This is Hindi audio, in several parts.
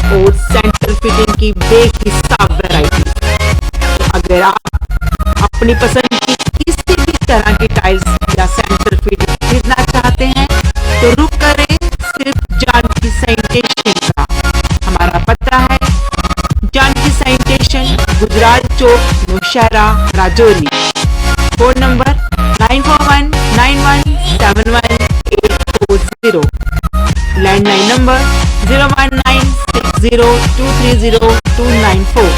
और सेंट्रल फिटिंग की बेहिसाब वैरायटी। तो अगर आप अपनी पसंद की किसी भी तरह की टाइल्स या सेंट्रल फिटिंग खरीदना चाहते हैं तो रुक करें सिर्फ जानकी सैनिटेशन का। हमारा पता है Janki sanitation, Gujral Chowk, Naushera, Rajouri. Phone number 9491171840। Landline number 01960230294।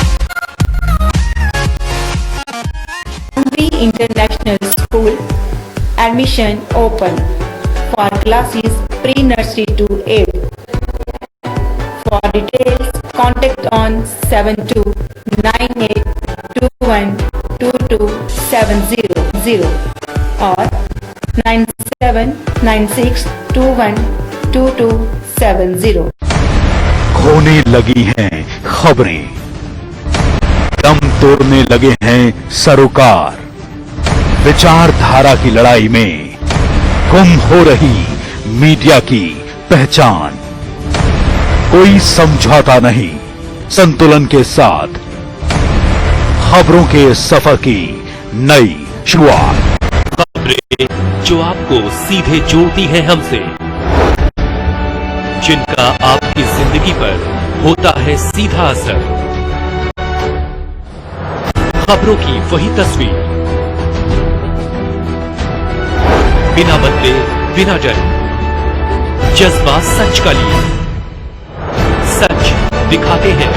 International School admission open for classes pre-nursery to 8. For details, contact on 7298212270 or 9796212270। खोने लगी हैं खबरें, दम तोड़ने लगे हैं सरोकार। विचारधारा की लड़ाई में गुम हो रही मीडिया की पहचान। कोई समझौता नहीं, संतुलन के साथ खबरों के सफर की नई शुरुआत। खबरें जो आपको सीधे जोड़ती है हमसे, जिनका आपकी जिंदगी पर होता है सीधा असर। खबरों की वही तस्वीर, बिना बदले बिना डरे, जज्बा सच का लिए, सच दिखाते हैं।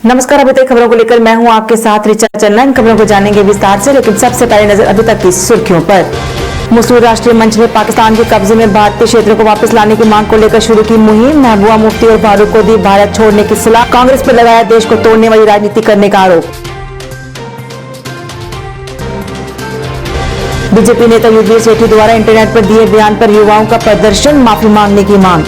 नमस्कार, अभी तक खबरों को लेकर मैं हूं आपके साथ ऋचा चन्ना। इन खबरों को जानेंगे विस्तार से, लेकिन सबसे पहले नजर अभी तक की सुर्खियों पर। मुस्लिम राष्ट्रीय मंच ने पाकिस्तान के कब्जे में भारतीय क्षेत्रों को वापस लाने की मांग को लेकर शुरू की मुहिम। महबूबा मुफ्ती और फारूक को दी भारत छोड़ने की सलाह। कांग्रेस पर लगाया देश को तोड़ने वाली राजनीति करने का आरोप। बीजेपी नेता युगवीर सेठी द्वारा इंटरनेट पर दिए बयान पर युवाओं का प्रदर्शन, माफी मांगने की मांग।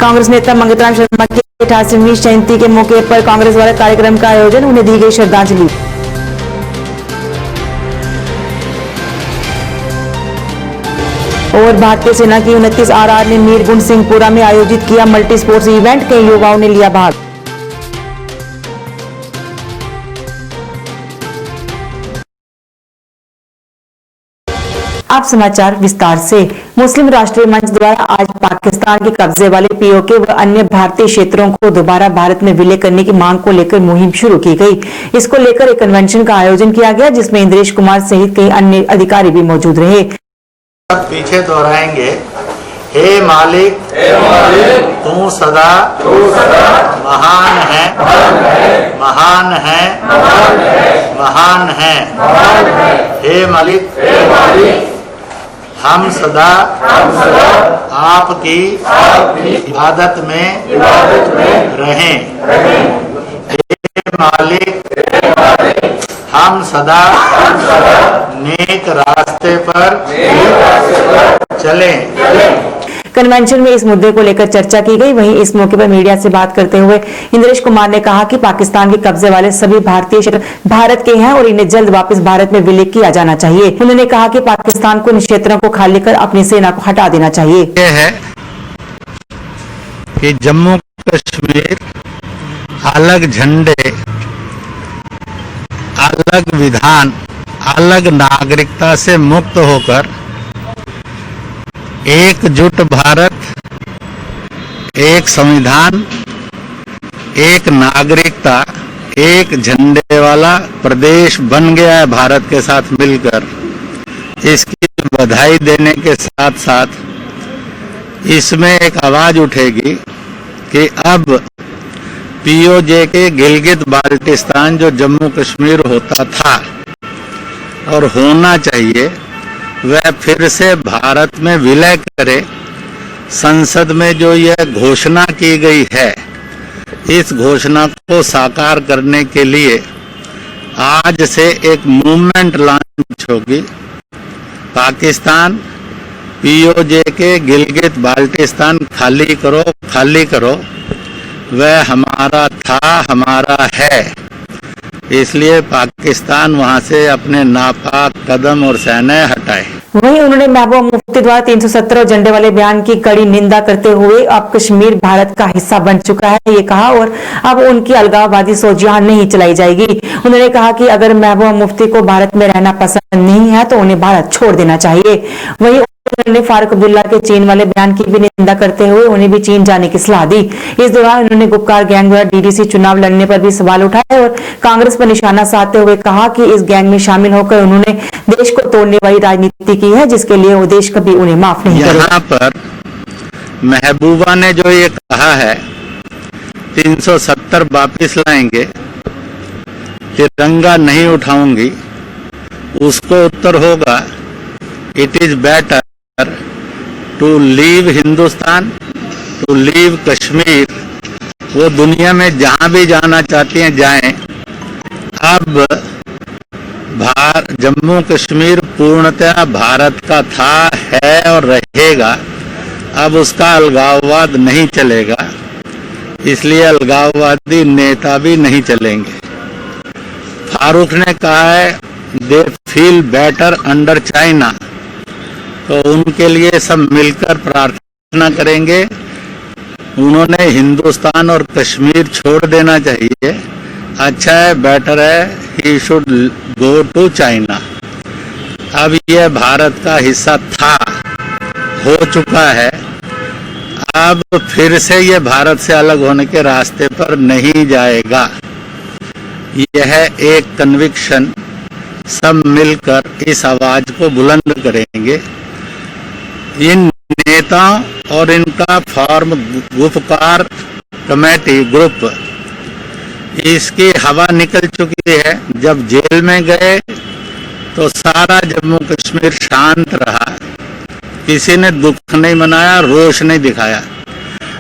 कांग्रेस नेता मंगतराम शर्मा की 88वीं जयंती के मौके पर कांग्रेस द्वारा कार्यक्रम का आयोजन, उन्हें दी गई श्रद्धांजलि। और भारतीय सेना की 29 RR ने मीरगुंड सिंहपुरा में आयोजित किया मल्टी स्पोर्ट्स इवेंट, कई युवाओं ने लिया भाग। अब समाचार विस्तार से। मुस्लिम राष्ट्रीय मंच द्वारा आज पाकिस्तान के कब्जे वाले पीओके व अन्य भारतीय क्षेत्रों को दोबारा भारत में विलय करने की मांग को लेकर मुहिम शुरू की गई। इसको लेकर एक कन्वेंशन का आयोजन किया गया, जिसमें इंद्रेश कुमार सहित कई अन्य अधिकारी भी मौजूद रहे। पीछे दोहराएंगे, हे मालिक तू सदा महान है, महान है, महान है। हे मालिक हम सदा आपकी इबादत में रहें। हे मालिक हम सदा नेक रास्ते पर चलें। कन्वेंशन में इस मुद्दे को लेकर चर्चा की गई। वहीं इस मौके पर मीडिया से बात करते हुए इंद्रेश कुमार ने कहा कि पाकिस्तान के कब्जे वाले सभी भारतीय क्षेत्र भारत के हैं और इन्हें जल्द वापस भारत में विलय किया जाना चाहिए। उन्होंने कहा कि पाकिस्तान को इन क्षेत्रों को खाली कर अपनी सेना को हटा देना चाहिए। यह है कि जम्मू कश्मीर अलग झंडे, अलग विधान, अलग नागरिकता से मुक्त होकर एकजुट भारत, एक संविधान, एक नागरिकता, एक झंडे वाला प्रदेश बन गया है भारत के साथ मिलकर। इसकी बधाई देने के साथ साथ इसमें एक आवाज उठेगी कि अब पीओजे के गिलगित बाल्टिस्तान जो जम्मू कश्मीर होता था और होना चाहिए, वह फिर से भारत में विलय करे। संसद में जो यह घोषणा की गई है, इस घोषणा को साकार करने के लिए आज से एक मूवमेंट लॉन्च होगी। पाकिस्तान पीओजे के गिलगित बाल्टिस्तान खाली करो, खाली करो। वह हमारा था, हमारा है। इसलिए पाकिस्तान वहां से अपने नापाक कदम और सेनाएं हटाए। वहीं उन्होंने महबूबा मुफ्ती द्वारा 317 झंडे वाले बयान की कड़ी निंदा करते हुए अब कश्मीर भारत का हिस्सा बन चुका है ये कहा और अब उनकी अलगाववादी सोच यहाँ नहीं चलाई जाएगी। उन्होंने कहा कि अगर महबूबा मुफ्ती को भारत में रहना पसंद नहीं है तो उन्हें भारत छोड़ देना चाहिए। वहीं उन्होंने फारूक अब्दुल्ला के चीन वाले बयान की भी निंदा करते हुए उन्हें भी चीन जाने की सलाह दी। इस दौरान उन्होंने गुपकार गैंग द्वारा डीडीसी चुनाव लड़ने पर भी सवाल उठाए और कांग्रेस पर निशाना साधते हुए कहा कि इस गैंग में शामिल होकर उन्होंने देश को तोड़ने वाली राजनीति की है जिसके लिए वो देश कभी उन्हें माफ नहीं करेगा। यहाँ पर महबूबा ने जो ये कहा है 370 वापिस लाएंगे, तिरंगा नहीं उठाऊंगी, उसको उत्तर होगा it is better to leave Hindustan, to leave Kashmir. वो दुनिया में जहां भी जाना चाहती हैं जाएं। अब जम्मू कश्मीर पूर्णतः भारत का था, है और रहेगा। अब उसका अलगाववाद नहीं चलेगा, इसलिए अलगाववादी नेता भी नहीं चलेंगे। फारूक ने कहा है they feel better under China, तो उनके लिए सब मिलकर प्रार्थना करेंगे। उन्होंने हिंदुस्तान और कश्मीर छोड़ देना चाहिए। अच्छा है, बेटर है, he should go to China. अब यह भारत का हिस्सा था, हो चुका है। अब फिर से यह भारत से अलग होने के रास्ते पर नहीं जाएगा। यह एक कन्विक्शन, सब मिलकर इस आवाज को बुलंद करेंगे। इन नेताओं और इनका फॉर्म गुपकार कमेटी ग्रुप, इसकी हवा निकल चुकी है। जब जेल में गए तो सारा जम्मू कश्मीर शांत रहा, किसी ने दुख नहीं मनाया, रोष नहीं दिखाया।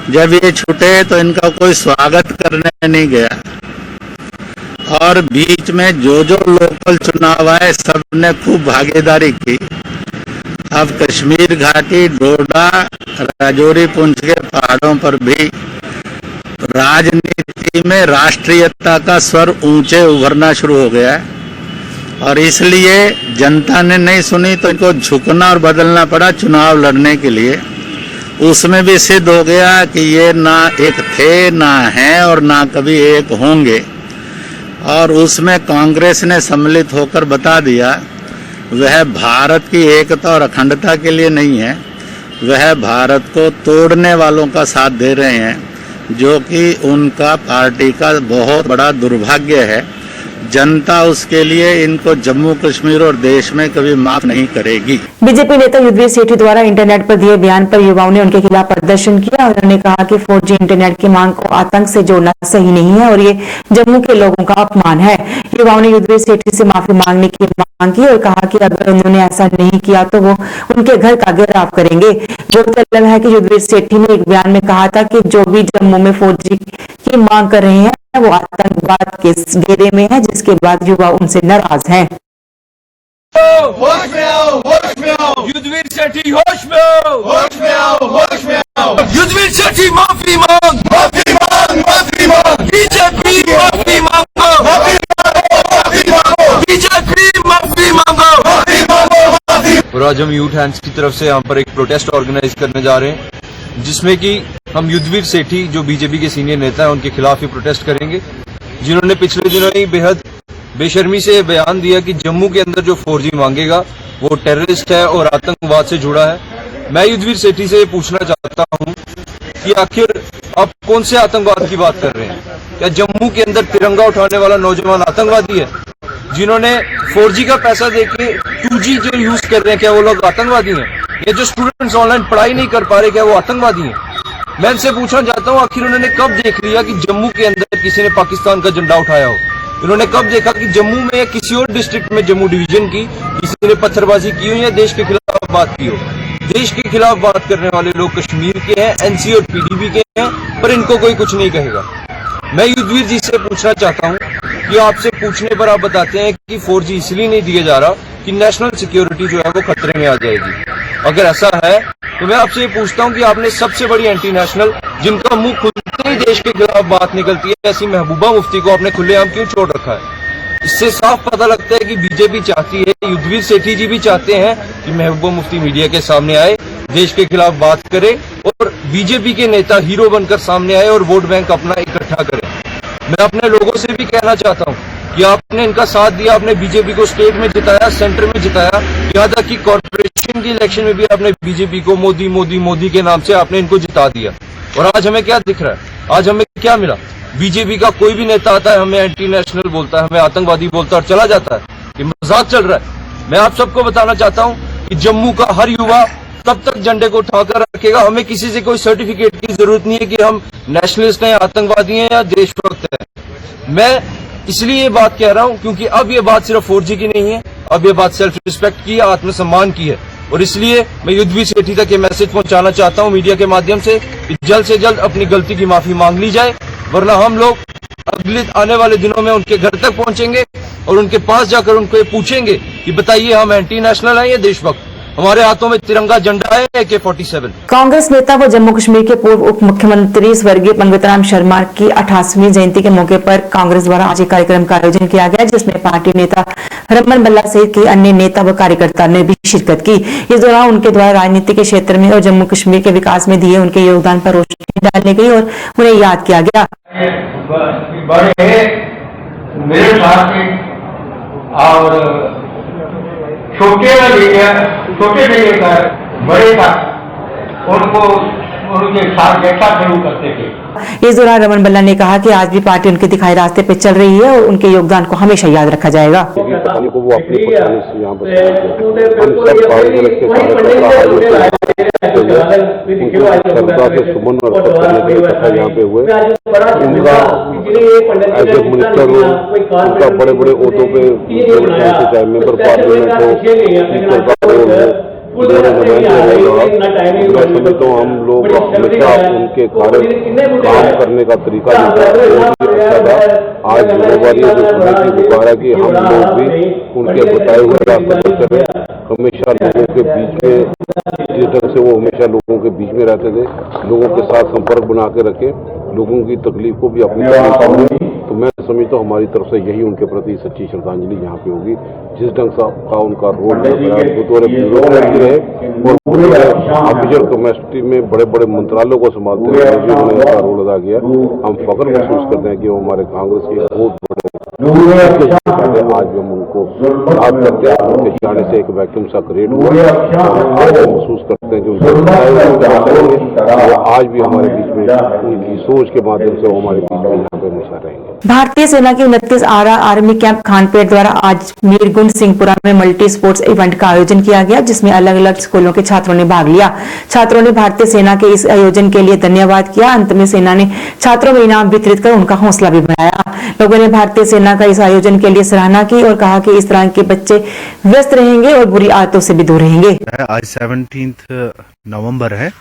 जब ये छूटे तो इनका कोई स्वागत करने नहीं गया। और बीच में जो लोकल चुनाव आए सबने खूब भागीदारी की। अब कश्मीर घाटी, डोडा, राजौरी, पुंछ के पहाड़ों पर भी राजनीति में राष्ट्रीयता का स्वर ऊंचे उभरना शुरू हो गया है। और इसलिए जनता ने नहीं सुनी तो इनको झुकना और बदलना पड़ा चुनाव लड़ने के लिए। उसमें भी सिद्ध हो गया कि ये ना एक थे, ना हैं और ना कभी एक होंगे। और उसमें कांग्रेस ने सम्मिलित होकर बता दिया वह भारत की एकता और अखंडता के लिए नहीं है, वह भारत को तोड़ने वालों का साथ दे रहे हैं, जो कि उनका पार्टी का बहुत बड़ा दुर्भाग्य है। जनता उसके लिए इनको जम्मू कश्मीर और देश में कभी माफ नहीं करेगी। बीजेपी नेता युद्धवीर सेठी द्वारा इंटरनेट पर दिए बयान पर युवाओं ने उनके खिलाफ प्रदर्शन किया। उन्होंने कहा कि 4G इंटरनेट की मांग को आतंक से जोड़ना सही नहीं है और ये जम्मू के लोगों का अपमान है। युवाओं ने युद्धवीर सेठी से माफी मांगने की मांग की और कहा कि अगर उन्होंने ऐसा नहीं किया तो वो उनके घर का घेराव करेंगे। गौरतलब है कि युद्धवीर सेठी ने एक बयान में कहा था कि जो भी जम्मू में 4G की मांग कर रहे हैं वो आतंकवाद के घेरे में है, जिसके बाद युवा उनसे नाराज हैं। होश में आओ, होश में आओ, युद्धवीर सेठी होश में आओ, होश में आओ, होश में आओ, युद्धवीर सेठी माफी मांग, माफी मांग, माफी मांग, बीजेपी माफी मांगो, माफी मांगो, बीजेपी माफी मांगो, माफी मांगो, माफी। और आज हम यूथ हैंड्स की तरफ से यहाँ पर एक प्रोटेस्ट ऑर्गेनाइज करने जा रहे हैं, जिसमें कि हम युद्धवीर सेठी जो बीजेपी के सीनियर नेता हैं उनके खिलाफ ही प्रोटेस्ट करेंगे, जिन्होंने पिछले दिनों ही बेहद बेशर्मी से बयान दिया कि जम्मू के अंदर जो 4G मांगेगा वो टेररिस्ट है और आतंकवाद से जुड़ा है। मैं युद्धवीर सेठी से पूछना चाहता हूं कि आखिर आप कौन से आतंकवाद की बात कर रहे हैं? क्या जम्मू के अंदर तिरंगा उठाने वाला नौजवान आतंकवादी है? जिन्होंने 4G का पैसा देके 2G जो यूज कर रहे हैं, क्या वो लोग आतंकवादी हैं? ये जो स्टूडेंट्स ऑनलाइन पढ़ाई नहीं कर पा रहे, क्या वो आतंकवादी हैं? मैं इनसे पूछना चाहता हूं आखिर उन्होंने कब देख लिया कि जम्मू के अंदर किसी ने पाकिस्तान का झंडा उठाया हो? इन्होंने कब देखा कि जम्मू में या किसी और डिस्ट्रिक्ट में, जम्मू डिवीजन की, किसी ने पत्थरबाजी की हो या देश के खिलाफ बात की हो? देश के खिलाफ बात करने वाले लोग कश्मीर के हैं, NC और PDP के हैं, पर इनको कोई कुछ नहीं कहेगा। मैं युद्धवीर जी से पूछना चाहता हूं कि आपसे पूछने पर आप बताते हैं कि 4G इसलिए नहीं दिया जा रहा कि नेशनल सिक्योरिटी जो है वो खतरे में आ जाएगी। अगर ऐसा है तो मैं आपसे ये पूछता हूं कि आपने सबसे बड़ी एंटी नेशनल, जिनका मुंह खुलते ही देश के खिलाफ बात निकलती है, ऐसी महबूबा मुफ्ती को आपने खुलेआम क्यों छोड़ रखा है? इससे साफ पता लगता है कि बीजेपी चाहती है, युद्धवीर सेठी जी भी चाहते हैं कि महबूबा मुफ्ती मीडिया के सामने आए, देश के खिलाफ बात करे और बीजेपी के नेता हीरो बनकर सामने आए और वोट बैंक अपना इकट्ठा करें। मैं अपने लोगों से भी कहना चाहता हूं कि आपने इनका साथ दिया, आपने बीजेपी को स्टेट में जिताया, सेंटर में जिताया, यहाँ तक कि कॉर्पोरेशन की इलेक्शन में भी आपने बीजेपी को मोदी मोदी मोदी के नाम से आपने इनको जिता दिया। और आज हमें क्या दिख रहा है, आज हमें क्या मिला? बीजेपी का कोई भी नेता आता है, हमें एंटी नेशनल बोलता है, हमें आतंकवादी बोलता है और चला जाता है। ये मजाक चल रहा है। मैं आप सबको बताना चाहता हूं कि जम्मू का हर युवा तब तक झंडे को उठाकर रखेगा। हमें किसी से कोई सर्टिफिकेट की जरूरत नहीं है कि हम नेशनलिस्ट हैं, आतंकवादी हैं या देशभक्त हैं। मैं इसलिए ये बात कह रहा हूं क्योंकि अब ये बात सिर्फ 4G की नहीं है, अब ये बात सेल्फ रिस्पेक्ट की है, आत्मसम्मान की है। और इसलिए मैं युद्धवीर सेठी तक ये मैसेज पहुंचाना चाहता हूं मीडिया के माध्यम से कि जल्द से जल्द अपनी गलती की माफी मांग ली जाए, वरना हम लोग अगले आने वाले दिनों में उनके घर तक पहुंचेंगे और उनके पास जाकर उनको पूछेंगे कि बताइए हम एंटी नेशनल हैं या देशभक्त? हमारे हाथों में तिरंगा झंडा है AK-47। कांग्रेस नेता व जम्मू कश्मीर के पूर्व उप मुख्यमंत्री स्वर्गीय पंडित राम शर्मा की 88वीं जयंती के मौके पर कांग्रेस द्वारा आज एक कार्यक्रम का आयोजन किया गया, जिसमें पार्टी नेता रमन बल्ला सहित कई अन्य नेता व कार्यकर्ता ने भी शिरकत की। इस दौरान उनके द्वारा राजनीति के क्षेत्र में और जम्मू कश्मीर के विकास में दिए उनके योगदान पर रोशनी डालने गई और उन्हें याद किया गया। मेरे साथी और छोटे का बड़े का उनको उनके साथ देखा शुरू करते थे। इस दौरान रमन बल्ला ने कहा कि आज भी पार्टी उनके दिखाए रास्ते पे चल रही है और उनके योगदान को हमेशा याद रखा जाएगा। उनका बड़े बड़े ओहदों पे चाहे मेंबर पार्लियामेंट हो, स्पीकर का रोल हो, मैं समझता हूँ हम लोग हमेशा उनके काम करने का तरीका अच्छा था। आज जिम्मेवारी जो सुनने की गुजारा कि हम लोग भी उनके बताए हुए रास्ते पर चले, हमेशा लोगों के बीच में, जिस ढंग से वो हमेशा लोगों के बीच में रहते थे, लोगों के साथ संपर्क बना के रखे, लोगों की तकलीफ को भी अपनी तकलीफ समझे। तो मैं समझता हूँ हमारी तरफ से यही उनके प्रति सच्ची श्रद्धांजलि यहाँ पे होगी। जिस ढंग का उनका रोल रहे और ऑफिशियल कमेटी में बड़े बड़े मंत्रालयों को संभालते हुए उन्होंने उनका रोल अदा किया। हम फख्र महसूस करते हैं कि वो हमारे कांग्रेस के बहुत बड़े आज भी हम उनको याद करते हैं। उनके जाने से एक वैक्यूम सा क्रिएट हुआ। आज हम महसूस करते हैं कि वो आज भी हमारे बीच में उनकी सोच के माध्यम से वो हमारे बीच में यहाँ पे हमेशा रहेंगे। भारतीय सेना के 29 आरआर आर्मी कैंप खानपेट द्वारा आज मीरगुंड सिंहपुरा में मल्टी स्पोर्ट्स इवेंट का आयोजन किया गया, जिसमें अलग अलग स्कूलों के छात्रों ने भाग लिया। छात्रों ने भारतीय सेना के इस आयोजन के लिए धन्यवाद किया। अंत में सेना ने छात्रों में इनाम वितरित कर उनका हौसला भी बढ़ाया। लोगों ने भारतीय सेना का इस आयोजन के लिए सराहना की और कहा कि इस तरह के बच्चे व्यस्त रहेंगे और बुरी आदतों से भी दूर रहेंगे। आज 17 नवंबर है,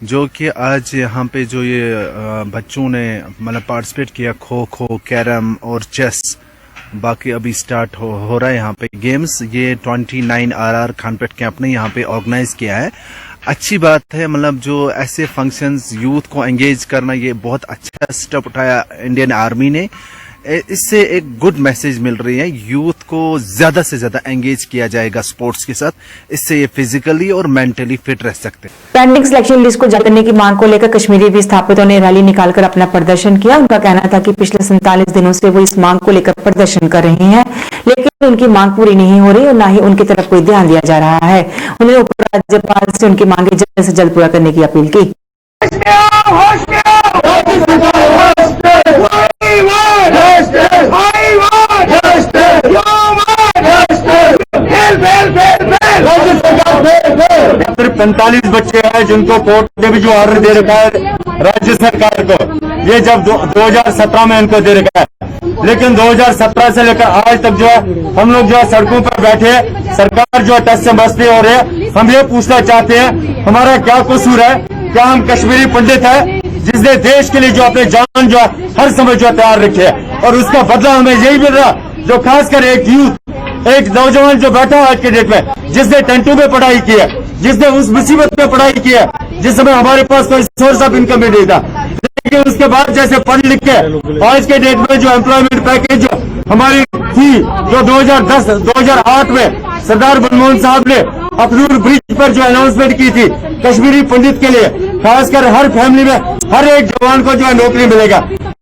जो कि आज यहाँ पे जो ये बच्चों ने मतलब पार्टिसिपेट किया, खो खो, कैरम और चेस, बाकी अभी स्टार्ट हो रहा है यहाँ पे गेम्स। ये 29 आरआर खानपेट कैंप ने यहाँ पे ऑर्गेनाइज किया है। अच्छी बात है, मतलब जो ऐसे फंक्शंस यूथ को एंगेज करना, ये बहुत अच्छा स्टेप उठाया इंडियन आर्मी ने। इससे एक गुड मैसेज मिल रही है, यूथ को ज्यादा से ज्यादा एंगेज किया जाएगा स्पोर्ट्स के साथ, इससे ये फिजिकली और मेंटली फिट रह सकते हैं। पेंडिंग सिलेक्शन लिस्ट को जारी करने की मांग को लेकर कश्मीरी विस्थापितों ने रैली निकालकर अपना प्रदर्शन किया। उनका कहना था कि पिछले 47 दिनों से वो इस मांग को लेकर प्रदर्शन कर रहे हैं, लेकिन उनकी मांग पूरी नहीं हो रही और न ही उनकी तरफ कोई ध्यान दिया जा रहा है। उन्होंने उपराज्यपाल से उनकी मांगे जल्द से जल्द पूरा करने की अपील की। सिर्फ 45 बच्चे हैं जिनको कोर्ट ने भी जो ऑर्डर दे रखा है राज्य सरकार को, ये जब 2017 में इनको दे रखा है, लेकिन 2017 से लेकर आज तक जो है हम लोग जो है सड़कों पर बैठे, सरकार जो है टस से मस नहीं हो रही है। हम ये पूछना चाहते हैं हमारा क्या कसूर है? क्या हम कश्मीरी पंडित है जिसने देश के लिए जो अपने जान जो है हर समय जो तैयार रखी है, और उसका बदला हमें यही मिल रहा, जो खासकर एक यूथ, एक नौजवान जो बैठा है आज के डेट में, जिसने टेंटू में पढ़ाई की है, जिसने उस मुसीबत में पढ़ाई की है जिस समय हमारे पास कोई सोर्स ऑफ इनकम नहीं था, लेकिन उसके बाद जैसे पढ़ लिख के आज के डेट में जो एम्प्लॉयमेंट पैकेज जो हमारी थी, जो 2008 में सरदार मनमोहन साहब ने अखनूर ब्रिज पर जो अनाउंसमेंट की थी कश्मीरी पंडित के लिए, खासकर हर फैमिली में हर एक जवान को जो है नौकरी मिलेगा,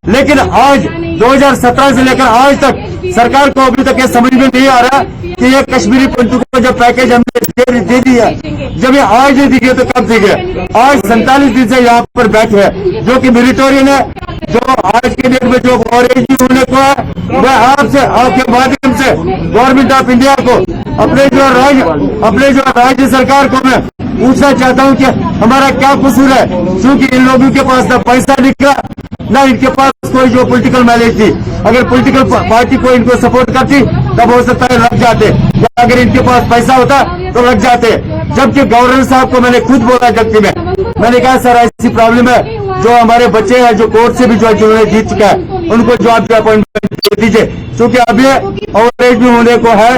लेकिन आज 2017 से लेकर आज तक सरकार को अभी तक ये समझ में नहीं आ रहा कि ये कश्मीरी पंडितों को जो पैकेज हमने दे दिया, जब ये आज नहीं दिखे तो कब दिखे। आज 47 दिन से यहाँ पर बैठे हैं जो कि मिलिटोरियन है, जो आज के डेट में जो ऑरेंज होने को है, मैं आपके माध्यम से गवर्नमेंट ऑफ इंडिया को अपने जो राज्य सरकार को मैं पूछना चाहता हूँ कि हमारा क्या कसूर है, क्योंकि इन लोगों के पास ना पैसा निकला ना इनके पास कोई जो पॉलिटिकल मैनेज थी। अगर पॉलिटिकल पार्टी को इनको सपोर्ट करती तब हो सकता है लग जाते, या अगर इनके पास पैसा होता तो लग जाते। जबकि गवर्नर साहब को मैंने खुद बोला जबकि मैंने कहा सर ऐसी प्रॉब्लम है, जो हमारे बच्चे हैं जो कोर्ट से भी जो जिन्होंने जीत चुका है उनको जो आप अपॉइंटमेंट दे दीजिए, क्योंकि अभी ओवरएज भी होने को है।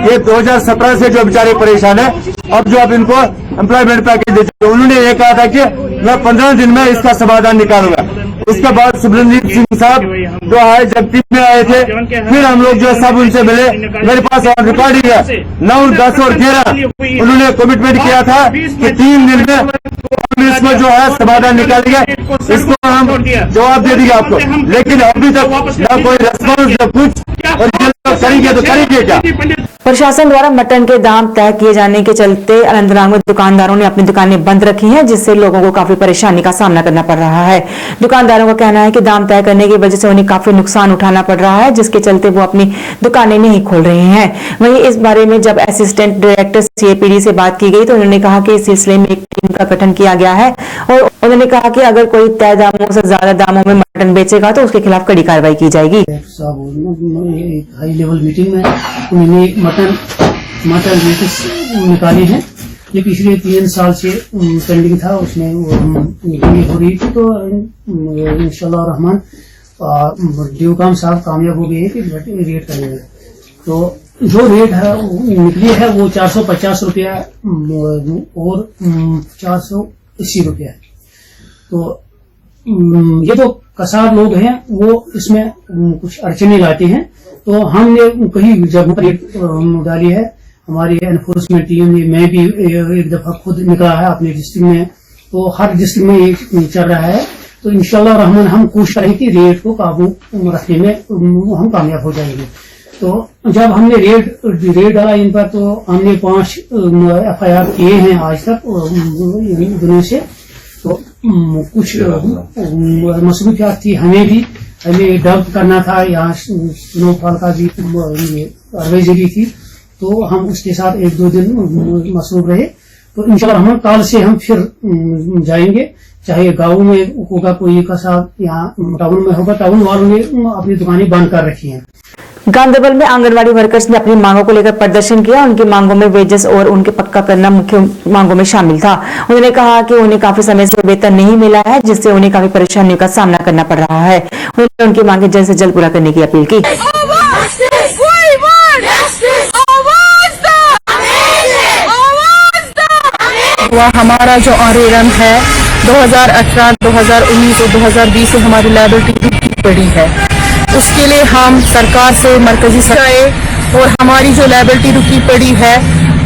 ये 2017 से जो बेचारे परेशान है, अब जो आप इनको एम्प्लॉयमेंट पैकेज दीजिए। उन्होंने ये कहा था कि मैं 15 दिन में इसका समाधान निकालूंगा। उसके बाद सुब्रमजीत सिंह साहब जो आए जगती में आए थे, फिर हम लोग जो है सब उनसे मिले, मेरे पास रिकॉर्डिंग है 9, 10 और 11 उन्होंने कमिटमेंट किया था कि 3 दिन में हम इसको जो है समाधान निकालेंगे, इसको हम जवाब दे देंगे आपको। लेकिन अभी तक न कोई रेस्पॉन्स न कुछ, और करेंगे तो करेंगे क्या। प्रशासन द्वारा मटन के दाम तय किए जाने के चलते अनंतनाग में दुकानदारों ने अपनी दुकानें बंद रखी हैं, जिससे लोगों को काफी परेशानी का सामना करना पड़ रहा है। दुकानदारों का कहना है कि दाम तय करने की वजह से उन्हें काफी नुकसान उठाना पड़ रहा है, जिसके चलते वो अपनी दुकानें नहीं खोल रहे हैं। वहीं इस बारे में जब असिस्टेंट डायरेक्टर CAPD से बात की गई तो उन्होंने कहा कि इस सिलसिले में एक टीम का गठन किया गया है, और उन्होंने कहा कि अगर कोई तय दामों से ज्यादा दामों में मटन बेचेगा तो उसके खिलाफ कड़ी कार्रवाई की जाएगी। हाई लेवल मीटिंग में उन्होंने मटन रेट्स निकाले हैं। ये पिछले 3 साल से पेंडिंग था, उसमें मीटिंग हो रही थी, तो इंशाल्लाह रहमान ड्यूकाम साहब कामयाब हो गए हैं कि रेट करेंगे। तो जो रेट है निकली है वो 450 रुपया और 480 रुपया है। तो ये जो कसार लोग हैं वो इसमें कुछ अड़चने लाते हैं, तो हमने कई जगहों पर डाली है। हमारी एनफोर्समेंट टीम ने, मैं भी एक दफा खुद निकला है अपने डिस्ट्रिक्ट में, तो हर डिस्ट्रिक्ट में ये चल रहा है। तो इंशाल्लाह रहमान हम कोशिश करेंगे कि रेट को काबू रखने में हम कामयाब हो जाएंगे। तो जब हमने रेड डाला इन पर, तो हमने 5 FIR किए हैं आज तक दिनों से। तो कुछ मसरूफियात थी, हमें डंप करना था, यहाँ स्नोफॉल का भी एडवाइजरी थी, तो हम उसके साथ 1-2 दिन मसरूफ रहे। तो इंशाल्लाह हम कल से हम फिर जाएंगे, चाहे गाँव में होगा कोई का साथ, यहाँ टाउन में होगा, टाउन वालों ने अपनी दुकानें बंद कर रखी हैं। गांधरबल में आंगनवाड़ी वर्कर्स ने अपनी मांगों को लेकर प्रदर्शन किया। उनकी मांगों में वेजेस और उनके पक्का करना मुख्य मांगों में शामिल था। उन्होंने कहा कि उन्हें काफी समय से वेतन नहीं मिला है, जिससे उन्हें काफी परेशानियों का सामना करना पड़ रहा है। उन्होंने उनकी मांगे जल्द से जल्द पूरा करने की अपील की। हमारा जो आरएरएम है 2018, 2019 और 2020 से हमारी लायबिलिटी पड़ी है, उसके लिए हम सरकार से मरकजी सरकार और हमारी जो लायबिलिटी रुकी पड़ी है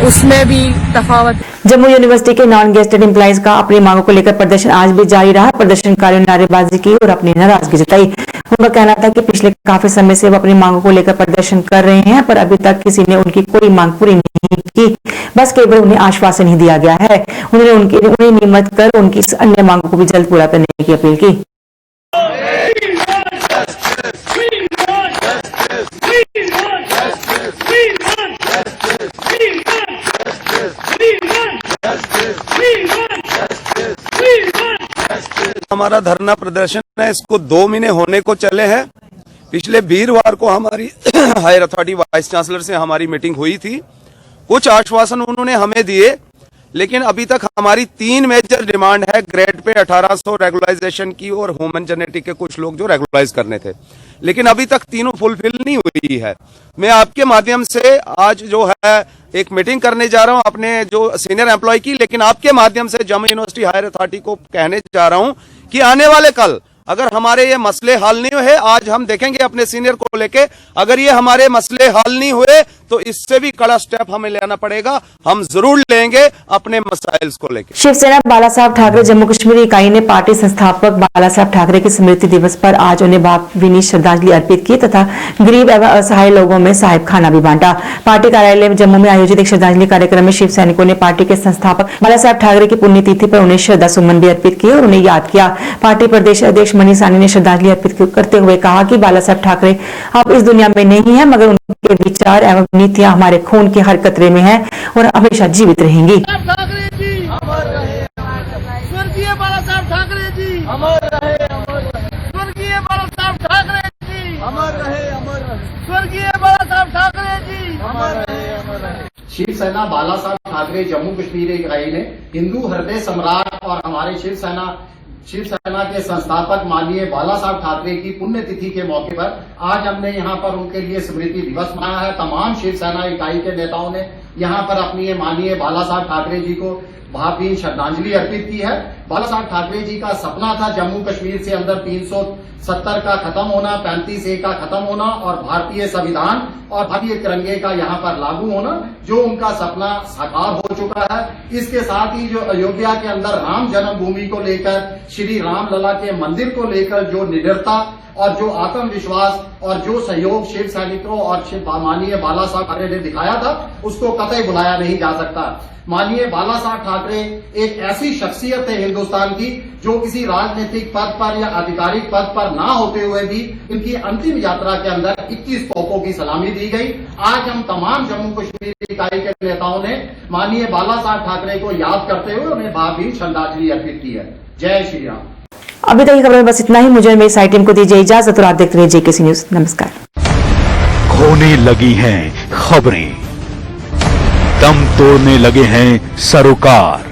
उसमें भी तफावत। जम्मू यूनिवर्सिटी के नॉन गेस्टेड एम्प्लॉइज का अपनी मांगों को लेकर प्रदर्शन आज भी जारी रहा। प्रदर्शनकारियों ने नारेबाजी की और अपनी नाराजगी जताई। उनका कहना था कि पिछले काफी समय से वो अपनी मांगों को लेकर प्रदर्शन कर रहे हैं, पर अभी तक किसी ने उनकी कोई मांग पूरी नहीं की, बस केवल उन्हें आश्वासन ही दिया गया है। उन्होंने उन्हें नियमित कर उनकी अन्य मांगों को भी जल्द पूरा करने की अपील की। हमारा धरना प्रदर्शन है, इसको 2 महीने होने को चले हैं। पिछले वीरवार को हमारी हायर अथॉरिटी वाइस चांसलर से हमारी मीटिंग हुई थी। कुछ आश्वासन उन्होंने हमें दिए, लेकिन अभी तक हमारी 3 मेजर डिमांड है। ग्रेड पे 1800 रेगुलराइजेशन की और ह्यूमन जेनेटिक के कुछ लोग जो रेगुलराइज करने थे, लेकिन अभी तक तीनों फुलफिल नहीं हुई है। मैं आपके माध्यम से आज जो है एक मीटिंग करने जा रहा हूं अपने जो सीनियर एम्प्लॉय की, लेकिन आपके माध्यम से जम्मू यूनिवर्सिटी हायर अथॉरिटी को कहने जा रहा हूं कि आने वाले कल अगर हमारे ये मसले हल नहीं हुए, आज हम देखेंगे अपने सीनियर को लेके, अगर ये हमारे मसले हल नहीं हुए तो इससे भी कड़ा स्टेप हमें लेना पड़ेगा। हम जरूर लेंगे अपने मसाइल को लेके। शिवसेना बाला साहब ठाकरे जम्मू कश्मीर इकाई ने पार्टी संस्थापक बाला साहब ठाकरे की स्मृति दिवस पर आज उन्हें भावभीनी श्रद्धांजलि अर्पित की तथा गरीब एवं असहाय लोगों में साहिब खाना भी बांटा। पार्टी कार्यालय जम्मू में आयोजित एक श्रद्धांजलि कार्यक्रम में शिव सैनिकों ने पार्टी के संस्थापक बाला साहब ठाकरे की पुण्यतिथि पर उन्हें श्रद्धा सुमन भी अर्पित किए और उन्हें याद किया। पार्टी प्रदेश अध्यक्ष मनीष सानी ने श्रद्धांजलि अर्पित करते हुए कहा कि बाला साहब ठाकरे अब इस दुनिया में नहीं है, मगर उनके विचार एवं नीतियां हमारे खून के हर कतरे में है और हमेशा जीवित रहेंगी। स्वर्गीय बाला साहब ठाकरे जी अमर रहे, स्वर्गीय बाला साहब ठाकरे जी अमर रहे, स्वर्गीय बाला साहब ठाकरे जी अमर रहे। शिवसेना बाला साहब ठाकरे जम्मू कश्मीर इकाई ने हिंदू हृदय सम्राट और हमारे शिवसेना के संस्थापक माननीय बाला साहब ठाकरे की पुण्यतिथि के मौके पर आज हमने यहाँ पर उनके लिए स्मृति दिवस मनाया है। तमाम शिवसेना इकाई के नेताओं ने यहाँ पर अपनी माननीय बाला साहब ठाकरे जी को भावभीनी श्रद्धांजलि अर्पित की है। बाला साहब ठाकरे जी का सपना था जम्मू कश्मीर से अंदर 370 का खत्म होना, 35A का खत्म होना और भारतीय संविधान और भारतीय तिरंगे का यहाँ पर लागू होना, जो उनका सपना साकार हो चुका है। इसके साथ ही जो अयोध्या के अंदर राम जन्मभूमि को लेकर, श्री राम लला के मंदिर को लेकर जो निडरता और जो आत्मविश्वास और जो सहयोग शिव सैनिकों और माननीय बाला साहब ठाकरे ने दिखाया था, उसको कतई भुलाया नहीं जा सकता। माननीय बाला साहब ठाकरे एक ऐसी शख्सियत है हिंदुस्तान की जो किसी राजनीतिक पद पर या आधिकारिक पद पर ना होते हुए भी इनकी अंतिम यात्रा के अंदर 21 तोपों की सलामी दी गई। आज हम तमाम जम्मू कश्मीर इकाई के नेताओं ने माननीय बाला साहब ठाकरे को याद करते हुए उन्हें भावभीनी श्रद्धांजलि अर्पित की है। जय श्री राम। अभी तक की खबर में बस इतना ही। मुझे मेरी साइट टीम को दीजिए इजाजत और आप देखते रहिए जेकेसी न्यूज। नमस्कार। खोने लगी हैं खबरें, दम तोड़ने लगे हैं सरोकार।